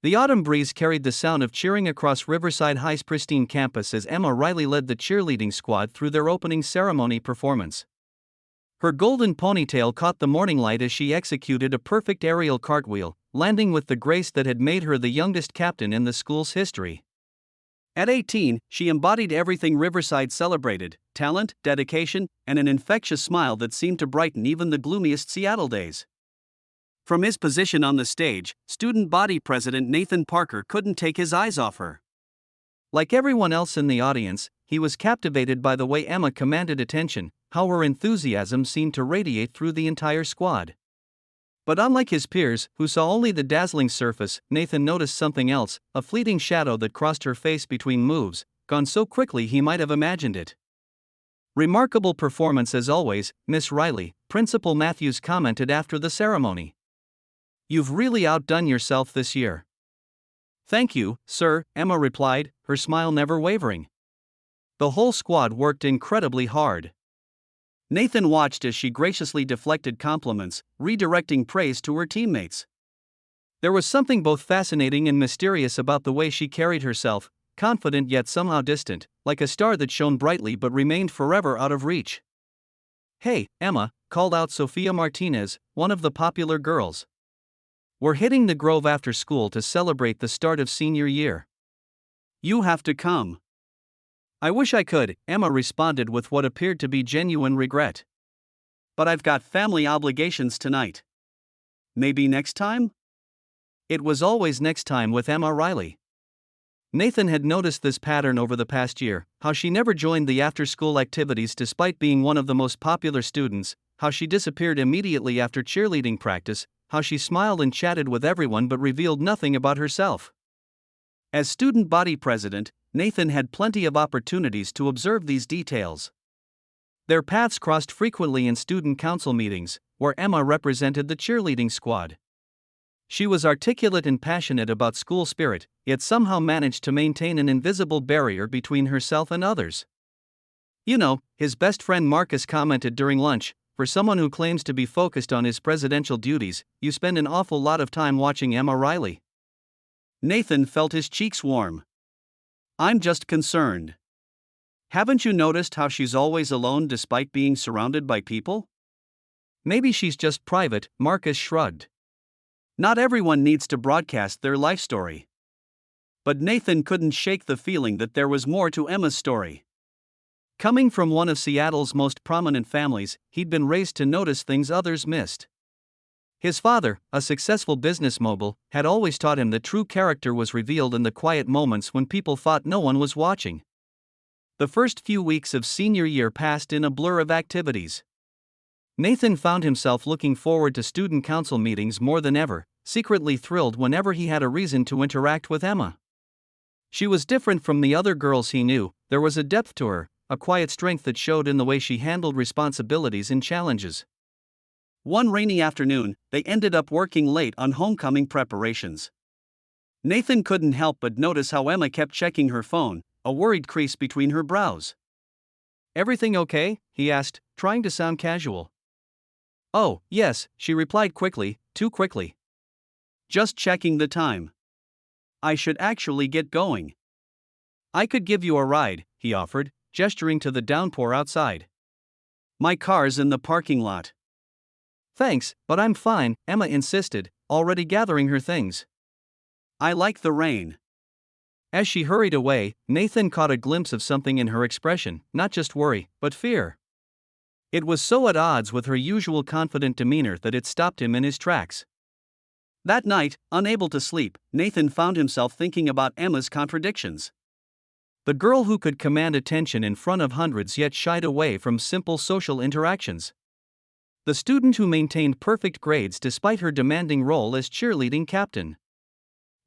The autumn breeze carried the sound of cheering across Riverside High's pristine campus as Emma Riley led the cheerleading squad through their opening ceremony performance. Her golden ponytail caught the morning light as she executed a perfect aerial cartwheel, landing with the grace that had made her the youngest captain in the school's history. At 18, she embodied everything Riverside celebrated: talent, dedication, and an infectious smile that seemed to brighten even the gloomiest Seattle days. From his position on the stage, student body president Nathan Parker couldn't take his eyes off her. Like everyone else in the audience, he was captivated by the way Emma commanded attention, how her enthusiasm seemed to radiate through the entire squad. But unlike his peers, who saw only the dazzling surface, Nathan noticed something else, a fleeting shadow that crossed her face between moves, gone so quickly he might have imagined it. "Remarkable performance as always, Miss Riley," Principal Matthews commented after the ceremony. "You've really outdone yourself this year." "Thank you, sir," Emma replied, her smile never wavering. The whole squad worked incredibly hard. Nathan watched as she graciously deflected compliments, redirecting praise to her teammates. There was something both fascinating and mysterious about the way she carried herself, confident yet somehow distant, like a star that shone brightly but remained forever out of reach. "Hey, Emma," called out Sophia Martinez, one of the popular girls. "We're hitting the Grove after school to celebrate the start of senior year. You have to come." "I wish I could," Emma responded with what appeared to be genuine regret. "But I've got family obligations tonight. Maybe next time?" It was always next time with Emma Riley. Nathan had noticed this pattern over the past year, how she never joined the after-school activities despite being one of the most popular students, how she disappeared immediately after cheerleading practice, how she smiled and chatted with everyone but revealed nothing about herself. As student body president, Nathan had plenty of opportunities to observe these details. Their paths crossed frequently in student council meetings, where Emma represented the cheerleading squad. She was articulate and passionate about school spirit, yet somehow managed to maintain an invisible barrier between herself and others. "You know," his best friend Marcus commented during lunch, "for someone who claims to be focused on his presidential duties, you spend an awful lot of time watching Emma Riley." Nathan felt his cheeks warm. "I'm just concerned. Haven't you noticed how she's always alone despite being surrounded by people?" "Maybe she's just private," Marcus shrugged. "Not everyone needs to broadcast their life story." But Nathan couldn't shake the feeling that there was more to Emma's story. Coming from one of Seattle's most prominent families, he'd been raised to notice things others missed. His father, a successful business mogul, had always taught him that true character was revealed in the quiet moments when people thought no one was watching. The first few weeks of senior year passed in a blur of activities. Nathan found himself looking forward to student council meetings more than ever, secretly thrilled whenever he had a reason to interact with Emma. She was different from the other girls he knew, there was a depth to her, a quiet strength that showed in the way she handled responsibilities and challenges. One rainy afternoon, they ended up working late on homecoming preparations. Nathan couldn't help but notice how Emma kept checking her phone, a worried crease between her brows. "Everything okay?" he asked, trying to sound casual. "Oh, yes," she replied quickly, too quickly. "Just checking the time. I should actually get going." "I could give you a ride," he offered, gesturing to the downpour outside. "My car's in the parking lot." "Thanks, but I'm fine," Emma insisted, already gathering her things. "I like the rain." As she hurried away, Nathan caught a glimpse of something in her expression, not just worry, but fear. It was so at odds with her usual confident demeanor that it stopped him in his tracks. That night, unable to sleep, Nathan found himself thinking about Emma's contradictions. The girl who could command attention in front of hundreds yet shied away from simple social interactions. The student who maintained perfect grades despite her demanding role as cheerleading captain.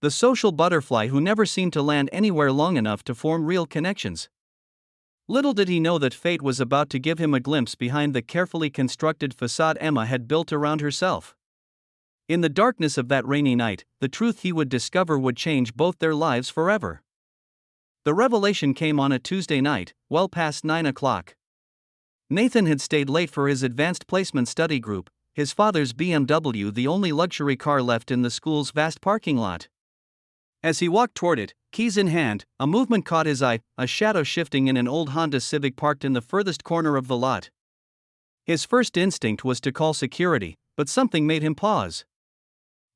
The social butterfly who never seemed to land anywhere long enough to form real connections. Little did he know that fate was about to give him a glimpse behind the carefully constructed facade Emma had built around herself. In the darkness of that rainy night, the truth he would discover would change both their lives forever. The revelation came on a Tuesday night, well past 9 o'clock. Nathan had stayed late for his advanced placement study group, his father's BMW the only luxury car left in the school's vast parking lot. As he walked toward it, keys in hand, a movement caught his eye, a shadow shifting in an old Honda Civic parked in the furthest corner of the lot. His first instinct was to call security, but something made him pause.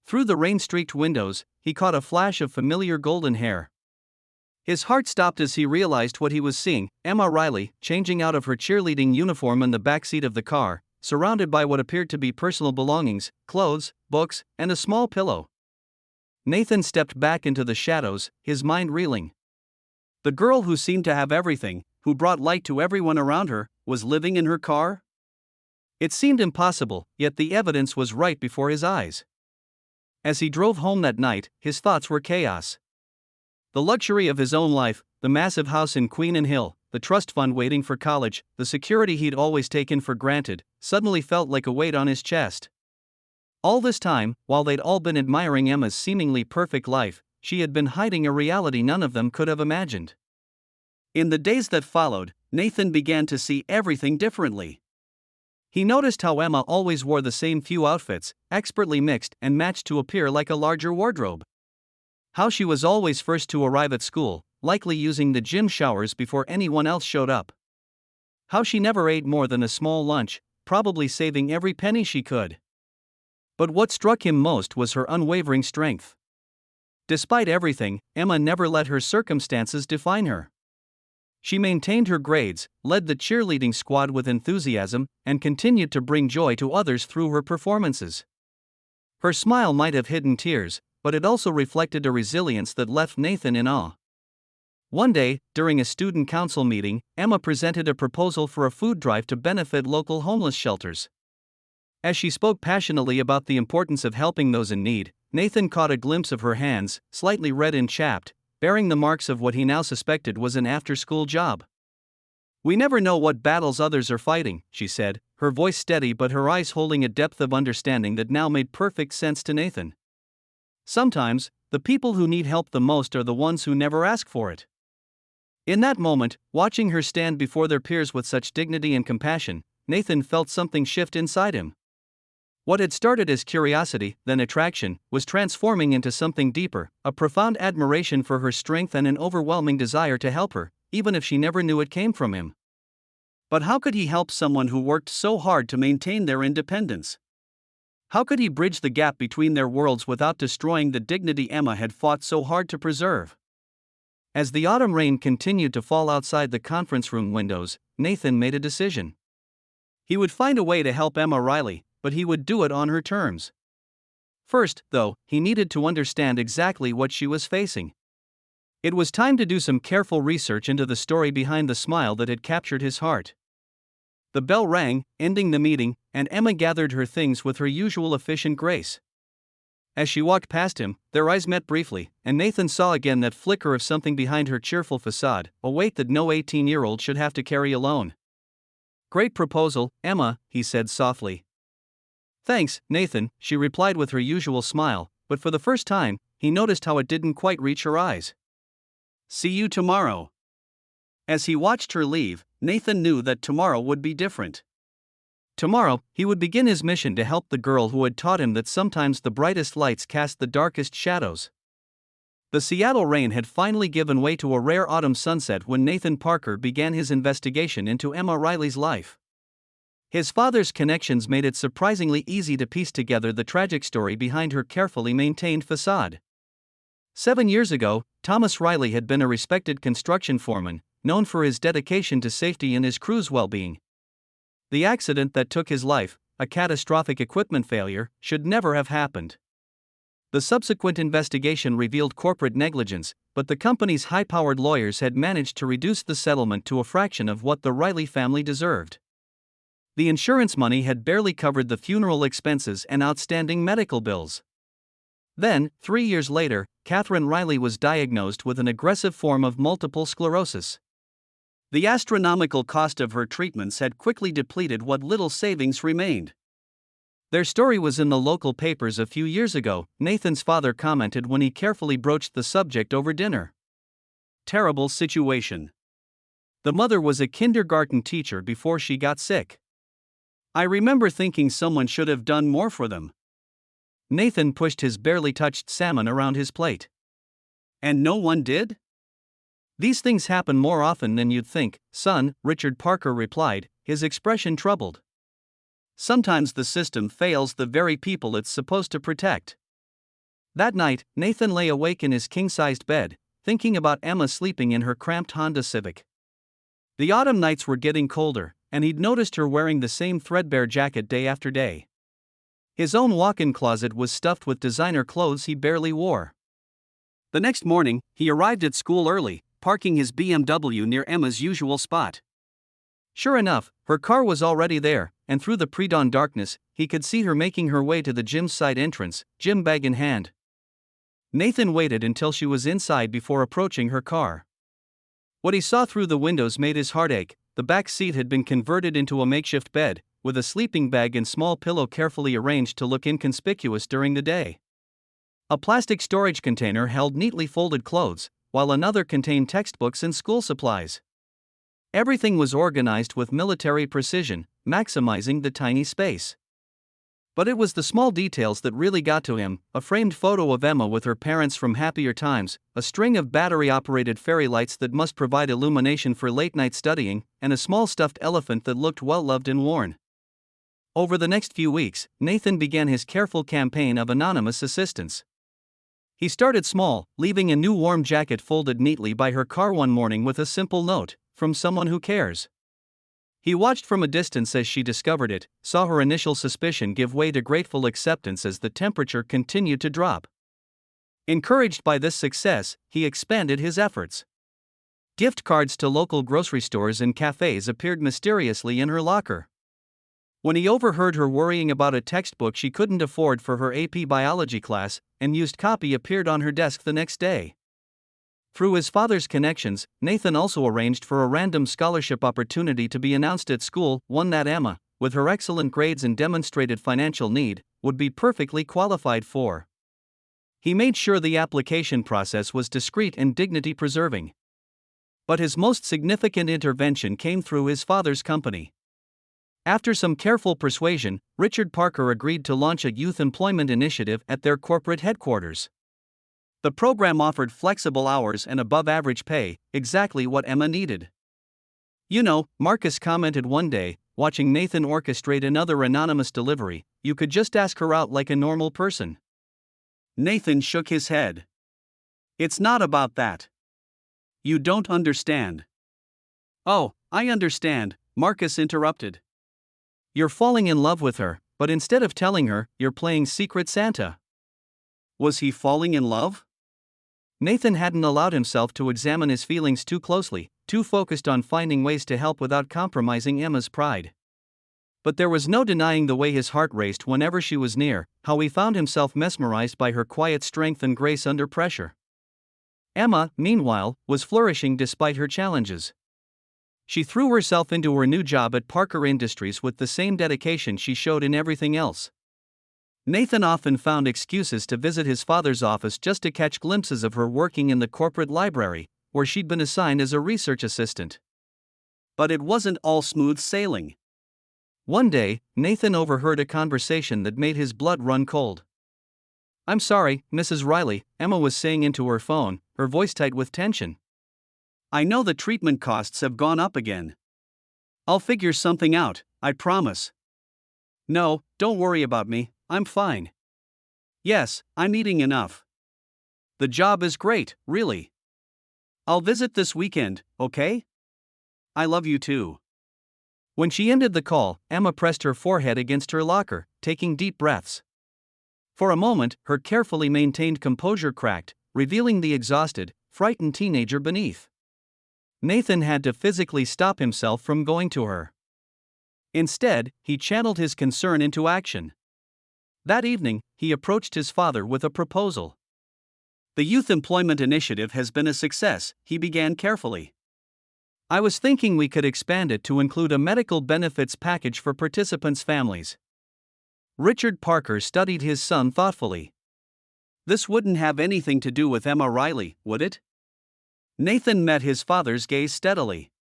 Through the rain-streaked windows, he caught a flash of familiar golden hair. His heart stopped as he realized what he was seeing: Emma Riley, changing out of her cheerleading uniform in the backseat of the car, surrounded by what appeared to be personal belongings, clothes, books, and a small pillow. Nathan stepped back into the shadows, his mind reeling. The girl who seemed to have everything, who brought light to everyone around her, was living in her car? It seemed impossible, yet the evidence was right before his eyes. As he drove home that night, his thoughts were chaos. The luxury of his own life, the massive house in Queen and Hill, the trust fund waiting for college, the security he'd always taken for granted, suddenly felt like a weight on his chest. All this time, while they'd all been admiring Emma's seemingly perfect life, she had been hiding a reality none of them could have imagined. In the days that followed, Nathan began to see everything differently. He noticed how Emma always wore the same few outfits, expertly mixed and matched to appear like a larger wardrobe. How she was always first to arrive at school, likely using the gym showers before anyone else showed up. How she never ate more than a small lunch, probably saving every penny she could. But what struck him most was her unwavering strength. Despite everything, Emma never let her circumstances define her. She maintained her grades, led the cheerleading squad with enthusiasm, and continued to bring joy to others through her performances. Her smile might have hidden tears, but it also reflected a resilience that left Nathan in awe. One day, during a student council meeting, Emma presented a proposal for a food drive to benefit local homeless shelters. As she spoke passionately about the importance of helping those in need, Nathan caught a glimpse of her hands, slightly red and chapped, bearing the marks of what he now suspected was an after-school job. "We never know what battles others are fighting," she said, her voice steady but her eyes holding a depth of understanding that now made perfect sense to Nathan. "Sometimes, the people who need help the most are the ones who never ask for it." In that moment, watching her stand before their peers with such dignity and compassion, Nathan felt something shift inside him. What had started as curiosity, then attraction, was transforming into something deeper, a profound admiration for her strength and an overwhelming desire to help her, even if she never knew it came from him. But how could he help someone who worked so hard to maintain their independence? How could he bridge the gap between their worlds without destroying the dignity Emma had fought so hard to preserve? As the autumn rain continued to fall outside the conference room windows, Nathan made a decision. He would find a way to help Emma Riley, but he would do it on her terms. First, though, he needed to understand exactly what she was facing. It was time to do some careful research into the story behind the smile that had captured his heart. The bell rang, ending the meeting, and Emma gathered her things with her usual efficient grace. As she walked past him, their eyes met briefly, and Nathan saw again that flicker of something behind her cheerful facade, a weight that no 18-year-old should have to carry alone. "Great proposal, Emma," he said softly. "Thanks, Nathan," she replied with her usual smile, but for the first time, he noticed how it didn't quite reach her eyes. "See you tomorrow." As he watched her leave, Nathan knew that tomorrow would be different. Tomorrow, he would begin his mission to help the girl who had taught him that sometimes the brightest lights cast the darkest shadows. The Seattle rain had finally given way to a rare autumn sunset when Nathan Parker began his investigation into Emma Riley's life. His father's connections made it surprisingly easy to piece together the tragic story behind her carefully maintained facade. 7 years ago, Thomas Riley had been a respected construction foreman, known for his dedication to safety and his crew's well-being. The accident that took his life, a catastrophic equipment failure, should never have happened. The subsequent investigation revealed corporate negligence, but the company's high-powered lawyers had managed to reduce the settlement to a fraction of what the Riley family deserved. The insurance money had barely covered the funeral expenses and outstanding medical bills. Then, 3 years later, Catherine Riley was diagnosed with an aggressive form of multiple sclerosis. The astronomical cost of her treatments had quickly depleted what little savings remained. Their story was in the local papers a few years ago, Nathan's father commented when he carefully broached the subject over dinner. Terrible situation. The mother was a kindergarten teacher before she got sick. I remember thinking someone should have done more for them. Nathan pushed his barely touched salmon around his plate. And no one did? These things happen more often than you'd think, son, Richard Parker replied, his expression troubled. Sometimes the system fails the very people it's supposed to protect. That night, Nathan lay awake in his king-sized bed, thinking about Emma sleeping in her cramped Honda Civic. The autumn nights were getting colder, and he'd noticed her wearing the same threadbare jacket day after day. His own walk-in closet was stuffed with designer clothes he barely wore. The next morning, he arrived at school early, parking his BMW near Emma's usual spot. Sure enough, her car was already there, and through the pre-dawn darkness, he could see her making her way to the gym's side entrance, gym bag in hand. Nathan waited until she was inside before approaching her car. What he saw through the windows made his heart ache. The back seat had been converted into a makeshift bed, with a sleeping bag and small pillow carefully arranged to look inconspicuous during the day. A plastic storage container held neatly folded clothes, while another contained textbooks and school supplies. Everything was organized with military precision, maximizing the tiny space. But it was the small details that really got to him: a framed photo of Emma with her parents from happier times, a string of battery-operated fairy lights that must provide illumination for late-night studying, and a small stuffed elephant that looked well-loved and worn. Over the next few weeks, Nathan began his careful campaign of anonymous assistance. He started small, leaving a new warm jacket folded neatly by her car one morning with a simple note, "From someone who cares." He watched from a distance as she discovered it, saw her initial suspicion give way to grateful acceptance as the temperature continued to drop. Encouraged by this success, he expanded his efforts. Gift cards to local grocery stores and cafes appeared mysteriously in her locker. When he overheard her worrying about a textbook she couldn't afford for her AP biology class, an used copy appeared on her desk the next day. Through his father's connections, Nathan also arranged for a random scholarship opportunity to be announced at school, one that Emma, with her excellent grades and demonstrated financial need, would be perfectly qualified for. He made sure the application process was discreet and dignity-preserving. But his most significant intervention came through his father's company. After some careful persuasion, Richard Parker agreed to launch a youth employment initiative at their corporate headquarters. The program offered flexible hours and above-average pay, exactly what Emma needed. "You know," Marcus commented one day, watching Nathan orchestrate another anonymous delivery, "you could just ask her out like a normal person." Nathan shook his head. "It's not about that. You don't understand." "Oh, I understand," Marcus interrupted. "You're falling in love with her, but instead of telling her, you're playing Secret Santa." Was he falling in love? Nathan hadn't allowed himself to examine his feelings too closely, too focused on finding ways to help without compromising Emma's pride. But there was no denying the way his heart raced whenever she was near, how he found himself mesmerized by her quiet strength and grace under pressure. Emma, meanwhile, was flourishing despite her challenges. She threw herself into her new job at Parker Industries with the same dedication she showed in everything else. Nathan often found excuses to visit his father's office just to catch glimpses of her working in the corporate library, where she'd been assigned as a research assistant. But it wasn't all smooth sailing. One day, Nathan overheard a conversation that made his blood run cold. "I'm sorry, Mrs. Riley," Emma was saying into her phone, her voice tight with tension. "I know the treatment costs have gone up again. I'll figure something out, I promise." "No, don't worry about me, I'm fine." "Yes, I'm eating enough. The job is great, really. I'll visit this weekend, okay? I love you too." When she ended the call, Emma pressed her forehead against her locker, taking deep breaths. For a moment, her carefully maintained composure cracked, revealing the exhausted, frightened teenager beneath. Nathan had to physically stop himself from going to her. Instead, he channeled his concern into action. That evening, he approached his father with a proposal. "The Youth Employment Initiative has been a success," he began carefully. "I was thinking we could expand it to include a medical benefits package for participants' families." Richard Parker studied his son thoughtfully. "This wouldn't have anything to do with Emma Riley, would it?" Nathan met his father's gaze steadily.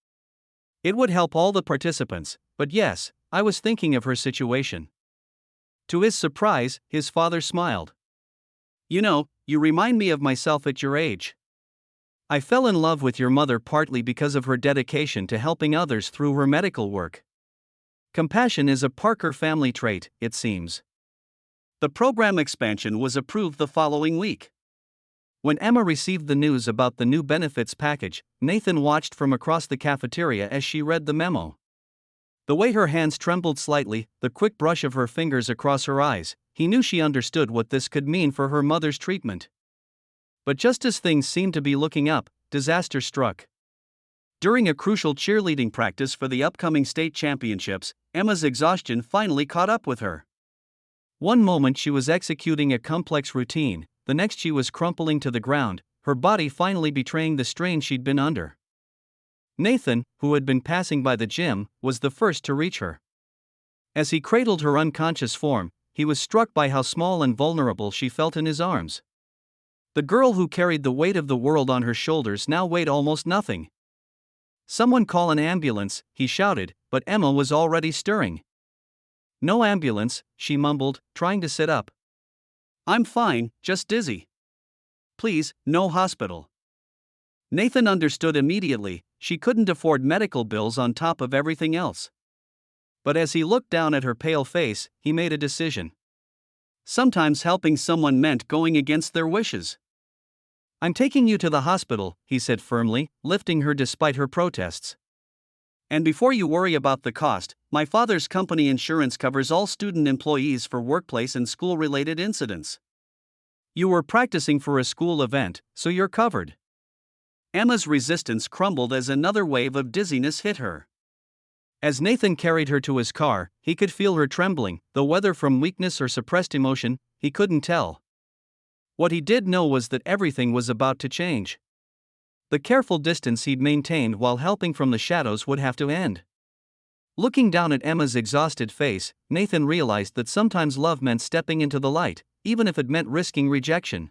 "It would help all the participants, but yes, I was thinking of her situation." To his surprise, his father smiled. "You know, you remind me of myself at your age." I fell in love with your mother partly because of her dedication to helping others through her medical work. Compassion is a Parker family trait, it seems. The program expansion was approved the following week. When Emma received the news about the new benefits package, Nathan watched from across the cafeteria as she read the memo. The way her hands trembled slightly, the quick brush of her fingers across her eyes, he knew she understood what this could mean for her mother's treatment. But just as things seemed to be looking up, disaster struck. During a crucial cheerleading practice for the upcoming state championships, Emma's exhaustion finally caught up with her. One moment she was executing a complex routine, the next she was crumpling to the ground, her body finally betraying the strain she'd been under. Nathan, who had been passing by the gym, was the first to reach her. As he cradled her unconscious form, he was struck by how small and vulnerable she felt in his arms. The girl who carried the weight of the world on her shoulders now weighed almost nothing. "Someone call an ambulance," he shouted, but Emma was already stirring. "No ambulance," she mumbled, trying to sit up. "I'm fine, just dizzy. Please, no hospital." Nathan understood immediately, she couldn't afford medical bills on top of everything else. But as he looked down at her pale face, he made a decision. Sometimes helping someone meant going against their wishes. "I'm taking you to the hospital," he said firmly, lifting her despite her protests. "And before you worry about the cost, my father's company insurance covers all student employees for workplace and school-related incidents. You were practicing for a school event, so you're covered." Emma's resistance crumbled as another wave of dizziness hit her. As Nathan carried her to his car, he could feel her trembling, though whether from weakness or suppressed emotion, he couldn't tell. What he did know was that everything was about to change. The careful distance he'd maintained while helping from the shadows would have to end. Looking down at Emma's exhausted face, Nathan realized that sometimes love meant stepping into the light, even if it meant risking rejection.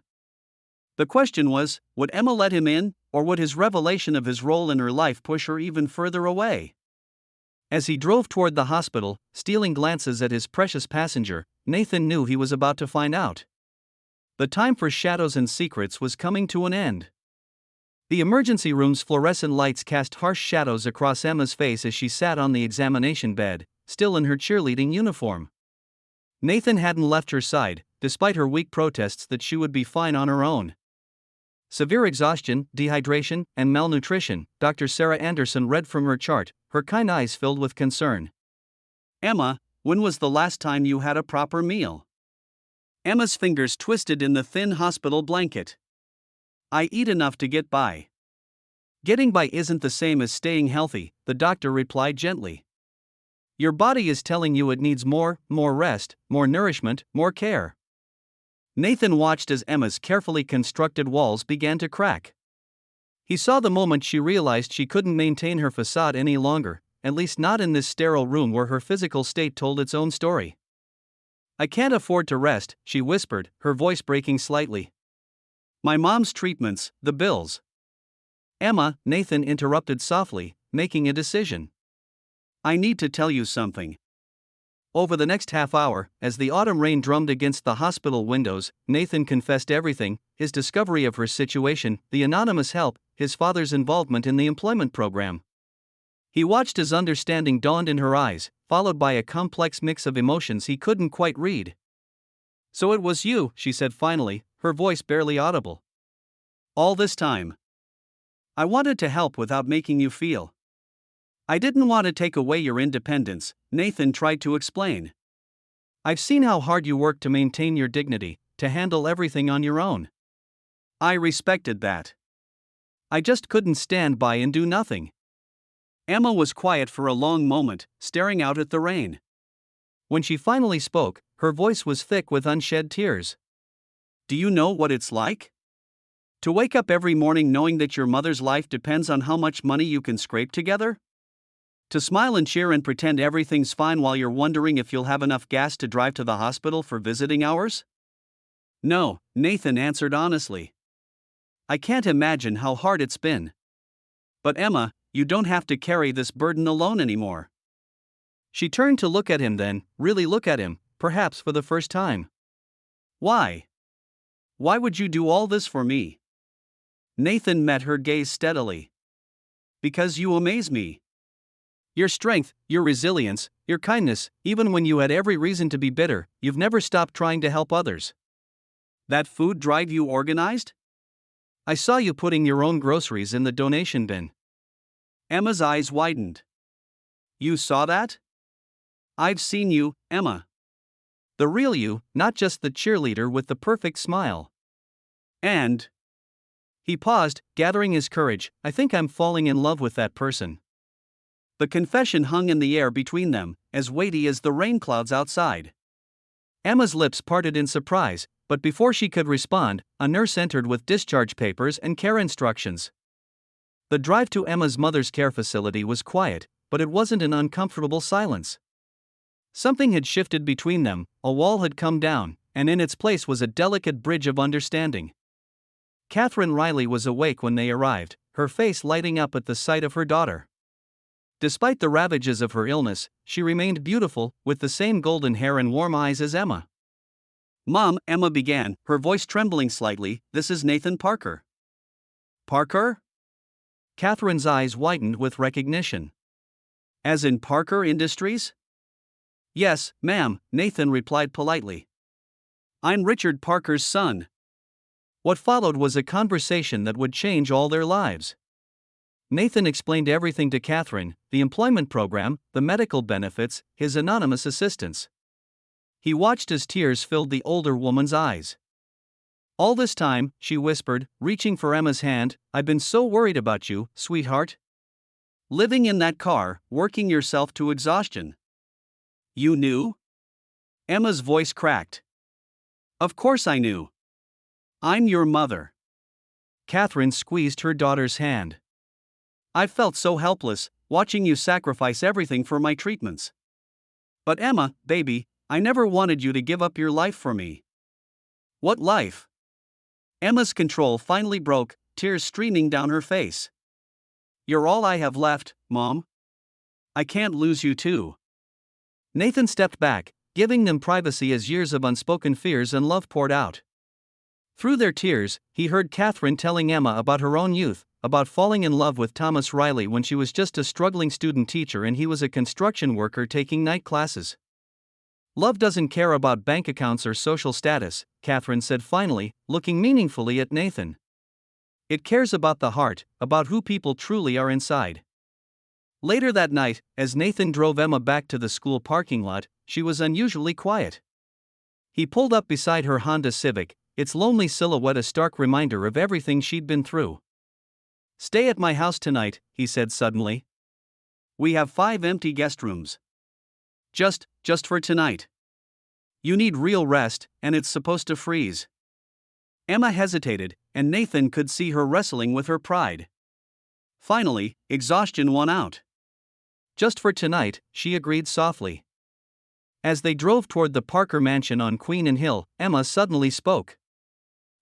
The question was, would Emma let him in, or would his revelation of his role in her life push her even further away? As he drove toward the hospital, stealing glances at his precious passenger, Nathan knew he was about to find out. The time for shadows and secrets was coming to an end. The emergency room's fluorescent lights cast harsh shadows across Emma's face as she sat on the examination bed, still in her cheerleading uniform. Nathan hadn't left her side, despite her weak protests that she would be fine on her own. Severe exhaustion, dehydration, and malnutrition, Dr. Sarah Anderson read from her chart, her kind eyes filled with concern. "Emma, when was the last time you had a proper meal?" Emma's fingers twisted in the thin hospital blanket. "I eat enough to get by." "Getting by isn't the same as staying healthy," the doctor replied gently. "Your body is telling you it needs more rest, more nourishment, more care." Nathan watched as Emma's carefully constructed walls began to crack. He saw the moment she realized she couldn't maintain her facade any longer, at least not in this sterile room where her physical state told its own story. "I can't afford to rest," she whispered, her voice breaking slightly. "My mom's treatments, the bills." "Emma," Nathan interrupted softly, making a decision. "I need to tell you something." Over the next half hour, as the autumn rain drummed against the hospital windows, Nathan confessed everything: his discovery of her situation, the anonymous help, his father's involvement in the employment program. He watched as understanding dawned in her eyes, followed by a complex mix of emotions he couldn't quite read. "So it was you," she said finally, her voice barely audible. "All this time. I wanted to help without making you feel. I didn't want to take away your independence," Nathan tried to explain. "I've seen how hard you work to maintain your dignity, to handle everything on your own. I respected that. I just couldn't stand by and do nothing." Emma was quiet for a long moment, staring out at the rain. When she finally spoke, her voice was thick with unshed tears. "Do you know what it's like? To wake up every morning knowing that your mother's life depends on how much money you can scrape together? To smile and cheer and pretend everything's fine while you're wondering if you'll have enough gas to drive to the hospital for visiting hours?" "No," Nathan answered honestly. "I can't imagine how hard it's been. But Emma, you don't have to carry this burden alone anymore." She turned to look at him then, really look at him, perhaps for the first time. "Why? Why would you do all this for me?" Nathan met her gaze steadily. Because you amaze me. Your strength, your resilience, your kindness, even when you had every reason to be bitter, you've never stopped trying to help others. That food drive you organized? I saw you putting your own groceries in the donation bin. Emma's eyes widened. You saw that? I've seen you, Emma. The real you, not just the cheerleader with the perfect smile. And. He paused, gathering his courage. I think I'm falling in love with that person. The confession hung in the air between them, as weighty as the rain clouds outside. Emma's lips parted in surprise, but before she could respond, a nurse entered with discharge papers and care instructions. The drive to Emma's mother's care facility was quiet, but it wasn't an uncomfortable silence. Something had shifted between them, a wall had come down, and in its place was a delicate bridge of understanding. Catherine Riley was awake when they arrived, her face lighting up at the sight of her daughter. Despite the ravages of her illness, she remained beautiful, with the same golden hair and warm eyes as Emma. Mom, Emma began, her voice trembling slightly, this is Nathan Parker. Parker? Catherine's eyes widened with recognition. As in Parker Industries? Yes, ma'am, Nathan replied politely. I'm Richard Parker's son. What followed was a conversation that would change all their lives. Nathan explained everything to Catherine, the employment program, the medical benefits, his anonymous assistance. He watched as tears filled the older woman's eyes. All this time, she whispered, reaching for Emma's hand, I've been so worried about you, sweetheart. Living in that car, working yourself to exhaustion. You knew? Emma's voice cracked. Of course I knew. I'm your mother. Catherine squeezed her daughter's hand. I've felt so helpless, watching you sacrifice everything for my treatments. But Emma, baby, I never wanted you to give up your life for me. What life? Emma's control finally broke, tears streaming down her face. You're all I have left, Mom. I can't lose you too. Nathan stepped back, giving them privacy as years of unspoken fears and love poured out. Through their tears, he heard Catherine telling Emma about her own youth, about falling in love with Thomas Riley when she was just a struggling student teacher and he was a construction worker taking night classes. Love doesn't care about bank accounts or social status, Catherine said finally, looking meaningfully at Nathan. It cares about the heart, about who people truly are inside. Later that night, as Nathan drove Emma back to the school parking lot, she was unusually quiet. He pulled up beside her Honda Civic, its lonely silhouette a stark reminder of everything she'd been through. Stay at my house tonight, he said suddenly. We have 5 empty guest rooms. Just for tonight. You need real rest, and it's supposed to freeze. Emma hesitated, and Nathan could see her wrestling with her pride. Finally, exhaustion won out. Just for tonight, she agreed softly. As they drove toward the Parker mansion on Queen and Hill, Emma suddenly spoke.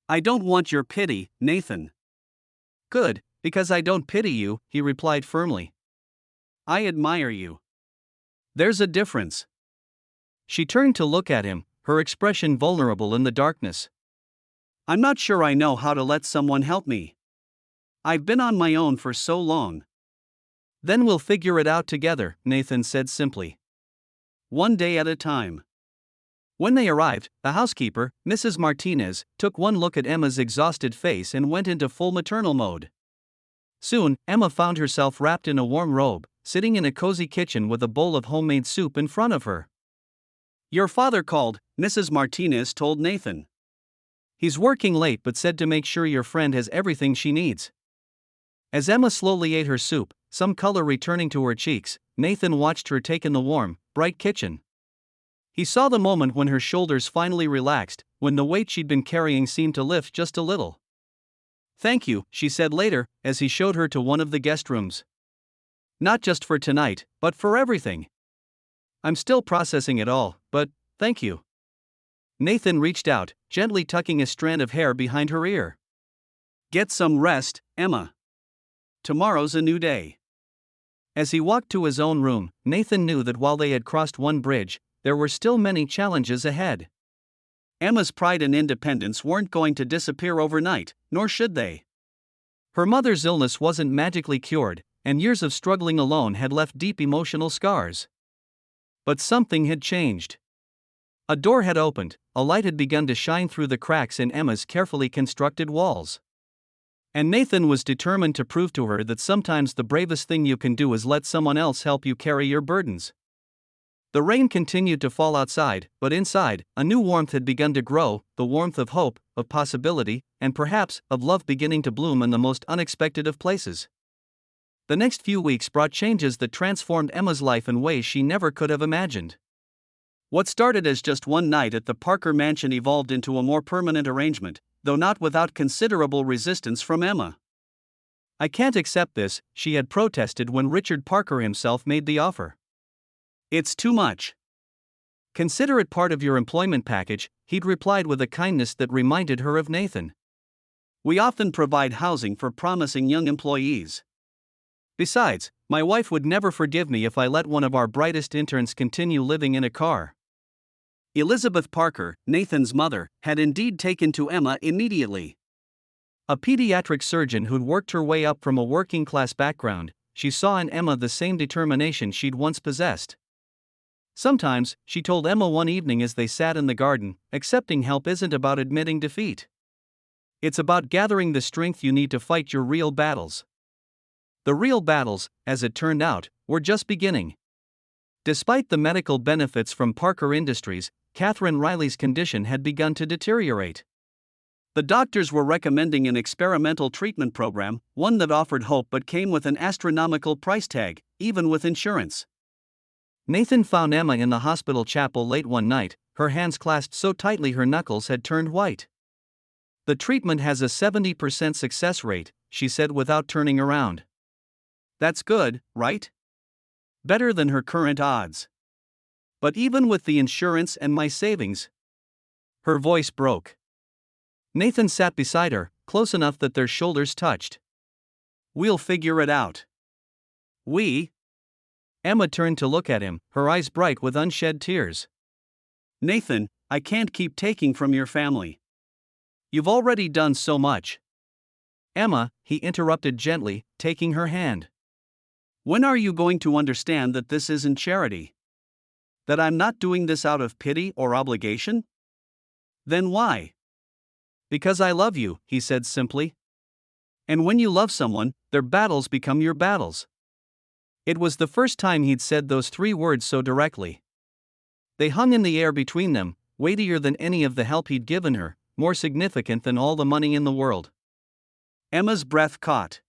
I don't want your pity, Nathan. Good, because I don't pity you, he replied firmly. I admire you. There's a difference. She turned to look at him, her expression vulnerable in the darkness. I'm not sure I know how to let someone help me. I've been on my own for so long. Then we'll figure it out together, Nathan said simply. One day at a time. When they arrived, the housekeeper, Mrs. Martinez, took one look at Emma's exhausted face and went into full maternal mode. Soon, Emma found herself wrapped in a warm robe, sitting in a cozy kitchen with a bowl of homemade soup in front of her. Your father called, Mrs. Martinez told Nathan. He's working late but said to make sure your friend has everything she needs. As Emma slowly ate her soup, some color returning to her cheeks, Nathan watched her take in the warm, bright kitchen. He saw the moment when her shoulders finally relaxed, when the weight she'd been carrying seemed to lift just a little. Thank you, she said later, as he showed her to one of the guest rooms. Not just for tonight, but for everything. I'm still processing it all, but thank you. Nathan reached out, gently tucking a strand of hair behind her ear. Get some rest, Emma. Tomorrow's a new day. As he walked to his own room, Nathan knew that while they had crossed one bridge, there were still many challenges ahead. Emma's pride and independence weren't going to disappear overnight, nor should they. Her mother's illness wasn't magically cured, and years of struggling alone had left deep emotional scars. But something had changed. A door had opened, a light had begun to shine through the cracks in Emma's carefully constructed walls. And Nathan was determined to prove to her that sometimes the bravest thing you can do is let someone else help you carry your burdens. The rain continued to fall outside, but inside, a new warmth had begun to grow, the warmth of hope, of possibility, and perhaps, of love beginning to bloom in the most unexpected of places. The next few weeks brought changes that transformed Emma's life in ways she never could have imagined. What started as just one night at the Parker mansion evolved into a more permanent arrangement, though not without considerable resistance from Emma. "I can't accept this," she had protested when Richard Parker himself made the offer. "It's too much. Consider it part of your employment package," he'd replied with a kindness that reminded her of Nathan. "We often provide housing for promising young employees. Besides, my wife would never forgive me if I let one of our brightest interns continue living in a car." Elizabeth Parker, Nathan's mother, had indeed taken to Emma immediately. A pediatric surgeon who'd worked her way up from a working-class background, she saw in Emma the same determination she'd once possessed. Sometimes, she told Emma one evening as they sat in the garden, accepting help isn't about admitting defeat. It's about gathering the strength you need to fight your real battles. The real battles, as it turned out, were just beginning. Despite the medical benefits from Parker Industries, Catherine Riley's condition had begun to deteriorate. The doctors were recommending an experimental treatment program, one that offered hope but came with an astronomical price tag, even with insurance. Nathan found Emma in the hospital chapel late one night, her hands clasped so tightly her knuckles had turned white. "The treatment has a 70% success rate," she said without turning around. "That's good, right? Better than her current odds. But even with the insurance and my savings..." Her voice broke. Nathan sat beside her, close enough that their shoulders touched. "We'll figure it out." "We?" Emma turned to look at him, her eyes bright with unshed tears. "Nathan, I can't keep taking from your family. You've already done so much." "Emma," he interrupted gently, taking her hand. "When are you going to understand that this isn't charity? That I'm not doing this out of pity or obligation? Then why?" "Because I love you," he said simply. "And when you love someone, their battles become your battles." It was the first time he'd said those three words so directly. They hung in the air between them, weightier than any of the help he'd given her, more significant than all the money in the world. Emma's breath caught.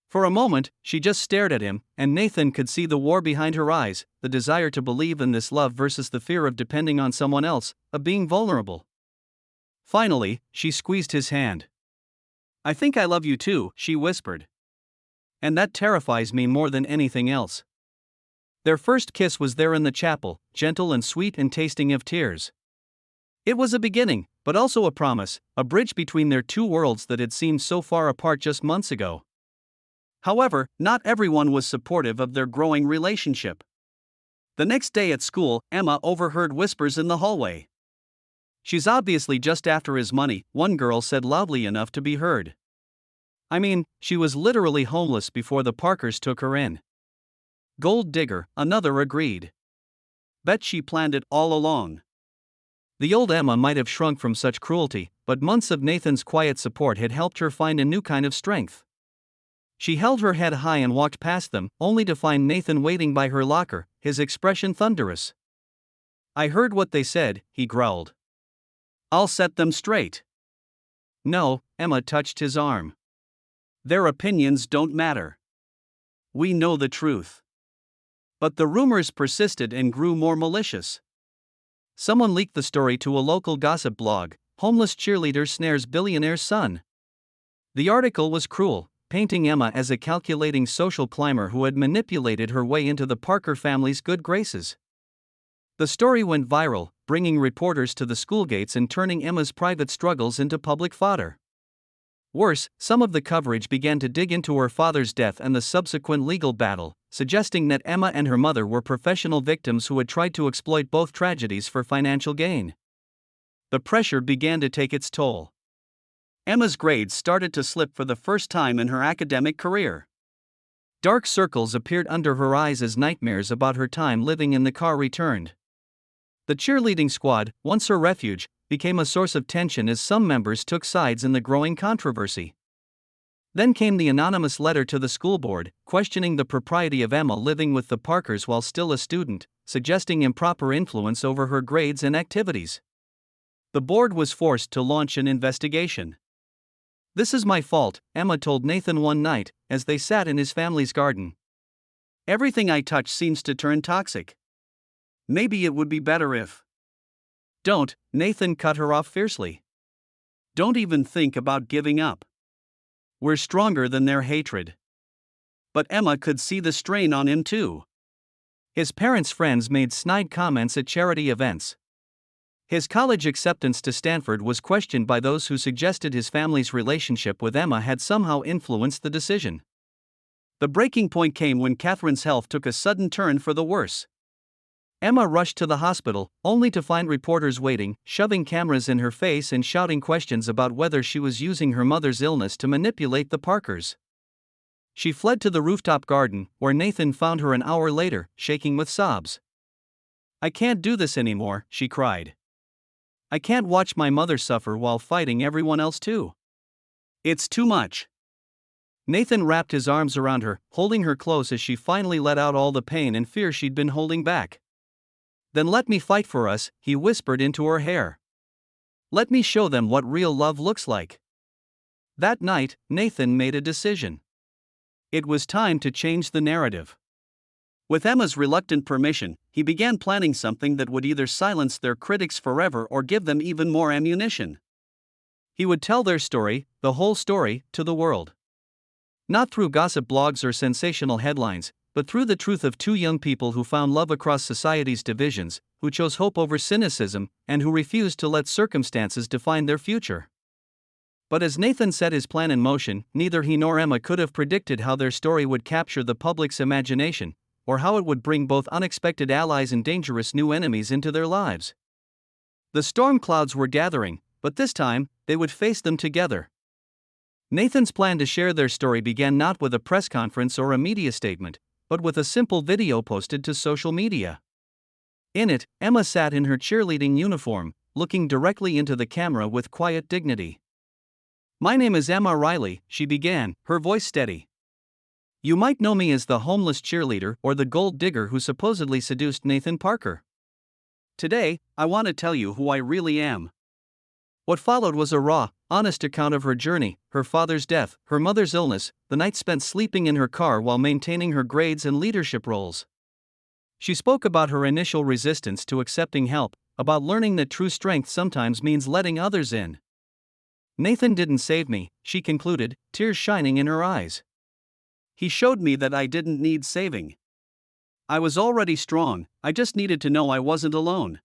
For a moment, she just stared at him, and Nathan could see the war behind her eyes, the desire to believe in this love versus the fear of depending on someone else, of being vulnerable. Finally, she squeezed his hand. "I think I love you too," she whispered. "And that terrifies me more than anything else." Their first kiss was there in the chapel, gentle and sweet and tasting of tears. It was a beginning, but also a promise, a bridge between their two worlds that had seemed so far apart just months ago. However, not everyone was supportive of their growing relationship. The next day at school, Emma overheard whispers in the hallway. "She's obviously just after his money," one girl said loudly enough to be heard. "I mean, she was literally homeless before the Parkers took her in." "Gold digger," another agreed. "Bet she planned it all along." The old Emma might have shrunk from such cruelty, but months of Nathan's quiet support had helped her find a new kind of strength. She held her head high and walked past them, only to find Nathan waiting by her locker, his expression thunderous. "I heard what they said," he growled. "I'll set them straight." "No," Emma touched his arm. "Their opinions don't matter. We know the truth." But the rumors persisted and grew more malicious. Someone leaked the story to a local gossip blog: "Homeless cheerleader snares billionaire's son." The article was cruel, painting Emma as a calculating social climber who had manipulated her way into the Parker family's good graces. The story went viral, bringing reporters to the school gates and turning Emma's private struggles into public fodder. Worse, some of the coverage began to dig into her father's death and the subsequent legal battle, suggesting that Emma and her mother were professional victims who had tried to exploit both tragedies for financial gain. The pressure began to take its toll. Emma's grades started to slip for the first time in her academic career. Dark circles appeared under her eyes as nightmares about her time living in the car returned. The cheerleading squad, once her refuge, became a source of tension as some members took sides in the growing controversy. Then came the anonymous letter to the school board, questioning the propriety of Emma living with the Parkers while still a student, suggesting improper influence over her grades and activities. The board was forced to launch an investigation. "This is my fault," Emma told Nathan one night, as they sat in his family's garden. "Everything I touch seems to turn toxic. Maybe it would be better if..." "Don't," Nathan cut her off fiercely. "Don't even think about giving up. We're stronger than their hatred." But Emma could see the strain on him too. His parents' friends made snide comments at charity events. His college acceptance to Stanford was questioned by those who suggested his family's relationship with Emma had somehow influenced the decision. The breaking point came when Catherine's health took a sudden turn for the worse. Emma rushed to the hospital, only to find reporters waiting, shoving cameras in her face and shouting questions about whether she was using her mother's illness to manipulate the Parkers. She fled to the rooftop garden, where Nathan found her an hour later, shaking with sobs. "I can't do this anymore," she cried. "I can't watch my mother suffer while fighting everyone else too. It's too much." Nathan wrapped his arms around her, holding her close as she finally let out all the pain and fear she'd been holding back. "Then let me fight for us," he whispered into her hair. "Let me show them what real love looks like." That night, Nathan made a decision. It was time to change the narrative. With Emma's reluctant permission, he began planning something that would either silence their critics forever or give them even more ammunition. He would tell their story, the whole story, to the world. Not through gossip blogs or sensational headlines, but through the truth of two young people who found love across society's divisions, who chose hope over cynicism, and who refused to let circumstances define their future. But as Nathan set his plan in motion, neither he nor Emma could have predicted how their story would capture the public's imagination, or how it would bring both unexpected allies and dangerous new enemies into their lives. The storm clouds were gathering, but this time, they would face them together. Nathan's plan to share their story began not with a press conference or a media statement, but with a simple video posted to social media. In it, Emma sat in her cheerleading uniform, looking directly into the camera with quiet dignity. "My name is Emma Riley," she began, her voice steady. "You might know me as the homeless cheerleader or the gold digger who supposedly seduced Nathan Parker. Today, I want to tell you who I really am." What followed was a raw, honest account of her journey, her father's death, her mother's illness, the night spent sleeping in her car while maintaining her grades and leadership roles. She spoke about her initial resistance to accepting help, about learning that true strength sometimes means letting others in. "Nathan didn't save me," she concluded, tears shining in her eyes. "He showed me that I didn't need saving. I was already strong, I just needed to know I wasn't alone."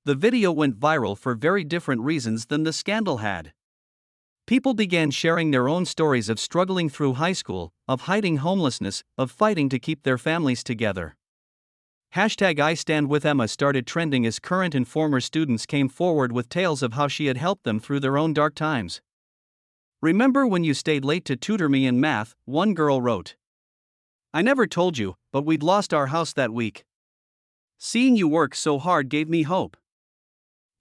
The video went viral for very different reasons than the scandal had. People began sharing their own stories of struggling through high school, of hiding homelessness, of fighting to keep their families together. #IStandWithEmma started trending as current and former students came forward with tales of how she had helped them through their own dark times. "Remember when you stayed late to tutor me in math?" one girl wrote. "I never told you, but we'd lost our house that week. Seeing you work so hard gave me hope.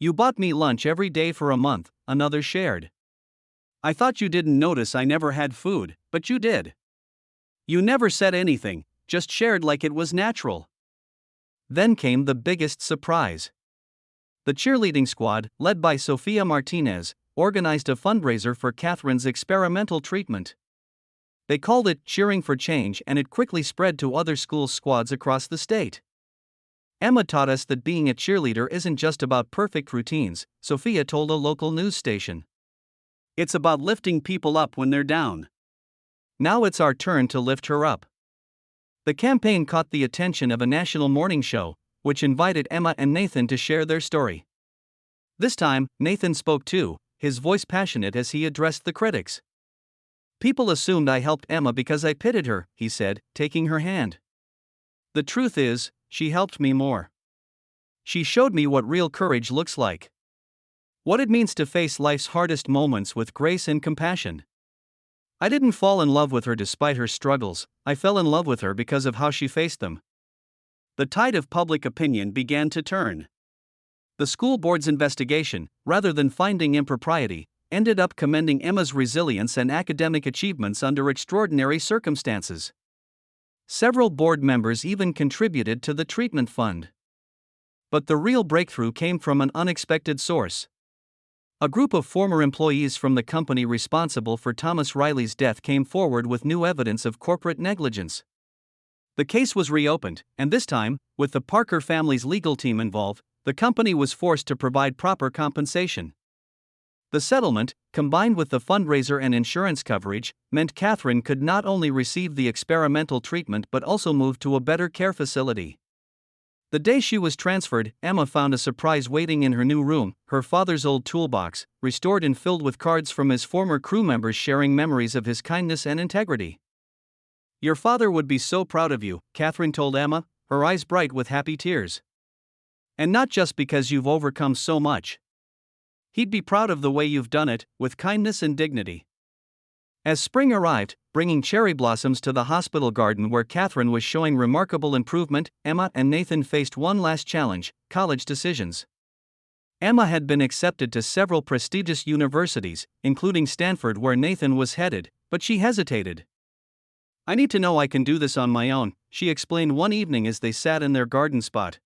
You bought me lunch every day for a month," another shared. "I thought you didn't notice I never had food, but you did. You never said anything, just shared like it was natural." Then came the biggest surprise. The cheerleading squad, led by Sofia Martinez, organized a fundraiser for Catherine's experimental treatment. They called it Cheering for Change, and it quickly spread to other school squads across the state. "Emma taught us that being a cheerleader isn't just about perfect routines," Sofia told a local news station. "It's about lifting people up when they're down. Now it's our turn to lift her up." The campaign caught the attention of a national morning show, which invited Emma and Nathan to share their story. This time, Nathan spoke too, his voice passionate as he addressed the critics. "People assumed I helped Emma because I pitied her," he said, taking her hand. "The truth is, she helped me more. She showed me what real courage looks like. What it means to face life's hardest moments with grace and compassion. I didn't fall in love with her despite her struggles, I fell in love with her because of how she faced them. The tide of public opinion began to turn. The school board's investigation, rather than finding impropriety, ended up commending Emma's resilience and academic achievements under extraordinary circumstances. Several board members even contributed to the treatment fund. But the real breakthrough came from an unexpected source. A group of former employees from the company responsible for Thomas Riley's death came forward with new evidence of corporate negligence. The case was reopened, and this time, with the Parker family's legal team involved, the company was forced to provide proper compensation. The settlement, combined with the fundraiser and insurance coverage, meant Catherine could not only receive the experimental treatment but also move to a better care facility. The day she was transferred, Emma found a surprise waiting in her new room, her father's old toolbox, restored and filled with cards from his former crew members sharing memories of his kindness and integrity. "Your father would be so proud of you," Catherine told Emma, her eyes bright with happy tears. "And not just because you've overcome so much. He'd be proud of the way you've done it, with kindness and dignity." As spring arrived, bringing cherry blossoms to the hospital garden where Catherine was showing remarkable improvement, Emma and Nathan faced one last challenge: college decisions. Emma had been accepted to several prestigious universities, including Stanford where Nathan was headed, but she hesitated. "I need to know I can do this on my own," she explained one evening as they sat in their garden spot.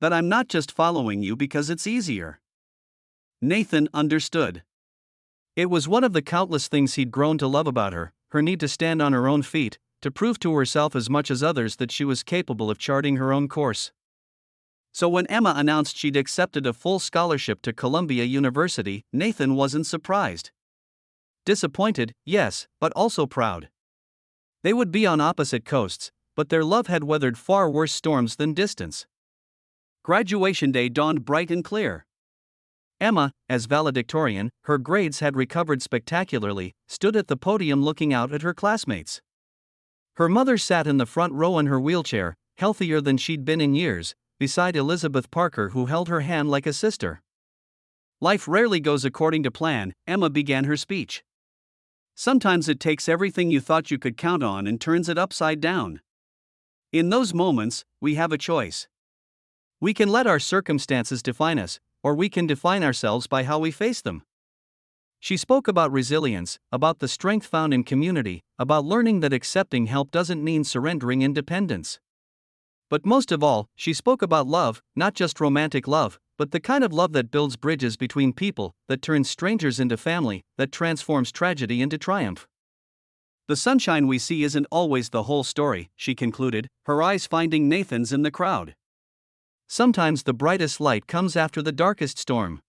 "That I'm not just following you because it's easier." Nathan understood. It was one of the countless things he'd grown to love about her, her need to stand on her own feet, to prove to herself as much as others that she was capable of charting her own course. So when Emma announced she'd accepted a full scholarship to Columbia University, Nathan wasn't surprised. Disappointed, yes, but also proud. They would be on opposite coasts, but their love had weathered far worse storms than distance. Graduation day dawned bright and clear. Emma, as valedictorian, her grades had recovered spectacularly, stood at the podium looking out at her classmates. Her mother sat in the front row in her wheelchair, healthier than she'd been in years, beside Elizabeth Parker, who held her hand like a sister. "Life rarely goes according to plan," Emma began her speech. "Sometimes it takes everything you thought you could count on and turns it upside down. In those moments, we have a choice. We can let our circumstances define us, or we can define ourselves by how we face them." She spoke about resilience, about the strength found in community, about learning that accepting help doesn't mean surrendering independence. But most of all, she spoke about love, not just romantic love, but the kind of love that builds bridges between people, that turns strangers into family, that transforms tragedy into triumph. "The sunshine we see isn't always the whole story," she concluded, her eyes finding Nathan's in the crowd. "Sometimes the brightest light comes after the darkest storm.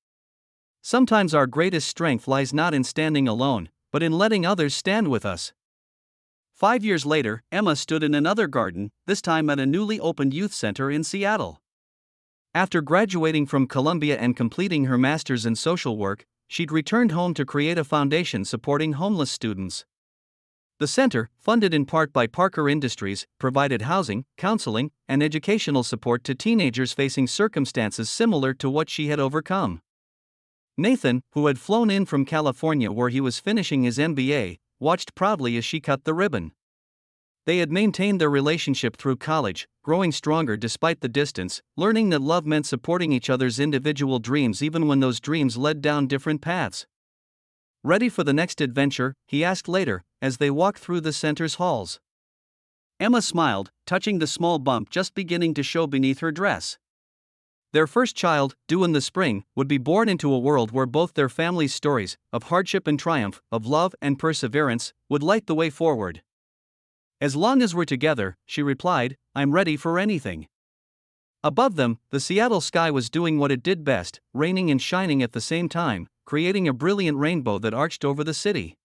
Sometimes our greatest strength lies not in standing alone, but in letting others stand with us." 5 years later, Emma stood in another garden, this time at a newly opened youth center in Seattle. After graduating from Columbia and completing her master's in social work, she'd returned home to create a foundation supporting homeless students. The center, funded in part by Parker Industries, provided housing, counseling, and educational support to teenagers facing circumstances similar to what she had overcome. Nathan, who had flown in from California where he was finishing his MBA, watched proudly as she cut the ribbon. They had maintained their relationship through college, growing stronger despite the distance, learning that love meant supporting each other's individual dreams even when those dreams led down different paths. "Ready for the next adventure?" he asked later, as they walked through the center's halls. Emma smiled, touching the small bump just beginning to show beneath her dress. Their first child, due in the spring, would be born into a world where both their families' stories, of hardship and triumph, of love and perseverance, would light the way forward. "As long as we're together," she replied, "I'm ready for anything." Above them, the Seattle sky was doing what it did best, raining and shining at the same time, creating a brilliant rainbow that arched over the city.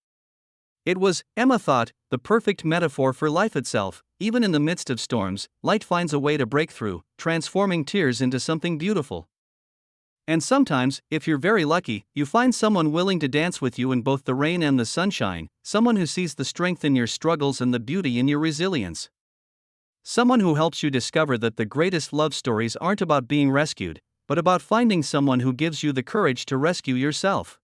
It was, Emma thought, the perfect metaphor for life itself. Even in the midst of storms, light finds a way to break through, transforming tears into something beautiful. And sometimes, if you're very lucky, you find someone willing to dance with you in both the rain and the sunshine, someone who sees the strength in your struggles and the beauty in your resilience. Someone who helps you discover that the greatest love stories aren't about being rescued, but about finding someone who gives you the courage to rescue yourself.